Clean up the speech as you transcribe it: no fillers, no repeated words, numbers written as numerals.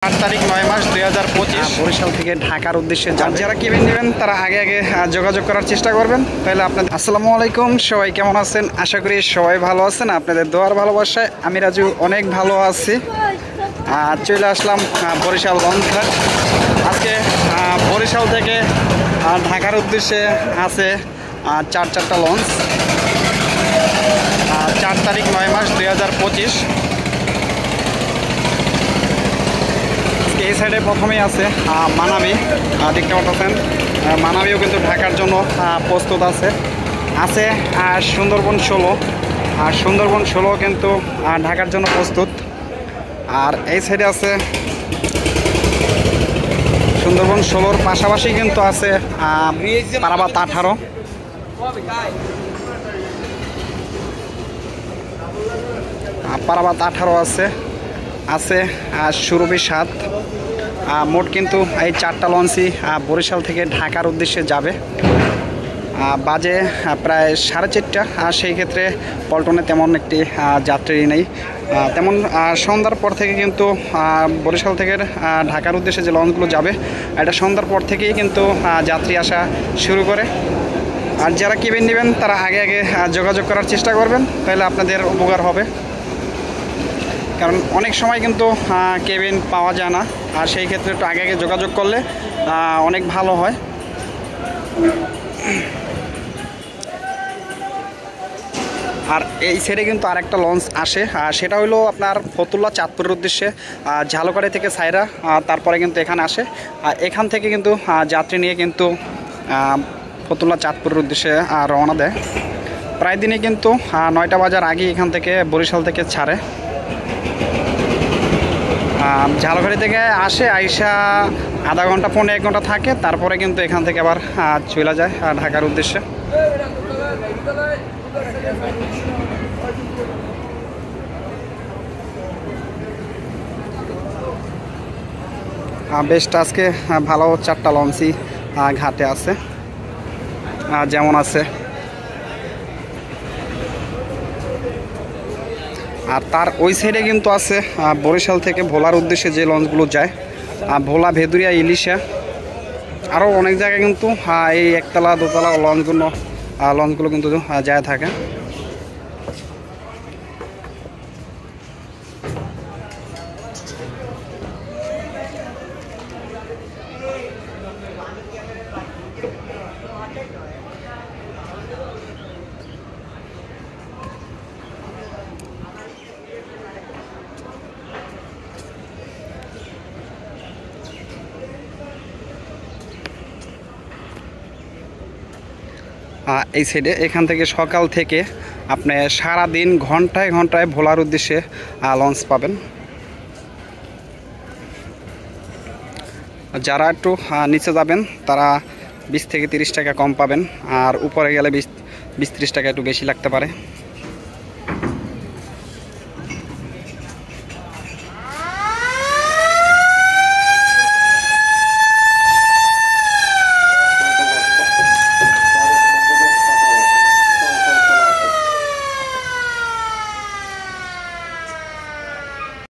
8 তারিখ 9 মাস 2025 বরিশাল থেকে ঢাকার উদ্দেশ্যে যারা কেবিন নেবেন তারা আগে যোগাযোগ করার চেষ্টা করবেন। তাহলে আপনাদের আসসালামু আলাইকুম, সবাই কেমন আছেন? আশা করি সবাই ভালো আছেন। আপনাদের দোয়ার ভালোবাসায় আমি রাজু অনেক ভালো আছি। চলে আসলাম বরিশাল লঞ্চ ঘাট। আজকে বরিশাল থেকে ঢাকার উদ্দেশ্যে আছে চারটা লঞ্চ। 4 তারিখ 9 মাস 2025। এই সাইডে প্রথমেই আছে মানামি, দেখতে পাচ্ছেন। মানামিও কিন্তু ঢাকার জন্য প্রস্তুত আছে। সুন্দরবন 16, আর সুন্দরবন 16 কিন্তু ঢাকার জন্য প্রস্তুত। আর এই সাইডে আছে সুন্দরবন 16-র পাশাপাশি কিন্তু আছে পারাবাত 18। পারাবাত 18 আছে সুরভি 7। মোট কিন্তু এই 4টা লঞ্চই বরিশাল থেকে ঢাকার উদ্দেশ্যে যাবে। বাজে প্রায় 4:30। সেই ক্ষেত্রে পল্টনে তেমন একটি যাত্রী নেই। তেমন সন্ধ্যার পর থেকে কিন্তু বরিশাল থেকে ঢাকার উদ্দেশ্যে যে লঞ্চগুলো যাবে, এটা সন্ধ্যার পর থেকেই কিন্তু যাত্রী আসা শুরু করে। আর যারা কেবিন নেবেন তারা আগে যোগাযোগ করার চেষ্টা করবেন, তাহলে আপনাদের উপকার হবে। কারণ অনেক সময় কিন্তু কেবিন পাওয়া যায় না, আর সেই ক্ষেত্রে একটু আগে যোগাযোগ করলে অনেক ভালো হয়। আর এই সাইডে কিন্তু আরেকটা লঞ্চ আসে, সেটা হলো আপনার ফতুল্লা চাঁদপুরের উদ্দেশ্যে। ঝালকাড়ি থেকে সাইরা তারপরে কিন্তু এখানে আসে। এখান থেকে কিন্তু যাত্রী নিয়ে কিন্তু ফতুল্লা চাঁদপুরের উদ্দেশ্যে রওনা দেয়। প্রায় দিনে কিন্তু 9টা বাজার আগে এখান থেকে বরিশাল থেকে ছাড়ে। ঝালকাড়ি থেকে আসে, আইসা আধা ঘন্টা 1 ঘন্টা থাকে, তারপরে কিন্তু এখান থেকে আবার চলে যায় ঢাকার উদ্দেশ্যে। বেশ, আজকে ভালো 4টা লঞ্চই ঘাটে আছে। যেমন আছে, আর তার ওই সাইডে কিন্তু আছে বরিশাল থেকে ভোলার উদ্দেশ্যে যে লঞ্চগুলো যায়, ভোলা, ভেদুরিয়া, ইলিশা, আরও অনেক জায়গায় কিন্তু এই 1তলা 2তলা লঞ্চগুলো কিন্তু যায় থাকে। এই সাইডে এখান থেকে সকাল থেকে আপনি সারাদিন ঘন্টায় ঘন্টায় ভোলার উদ্দেশ্যে লঞ্চ পাবেন। যারা একটু নিচে যাবেন তারা 20 থেকে 30 টাকা কম পাবেন, আর উপরে গেলে 20-30 টাকা একটু বেশি লাগতে পারে।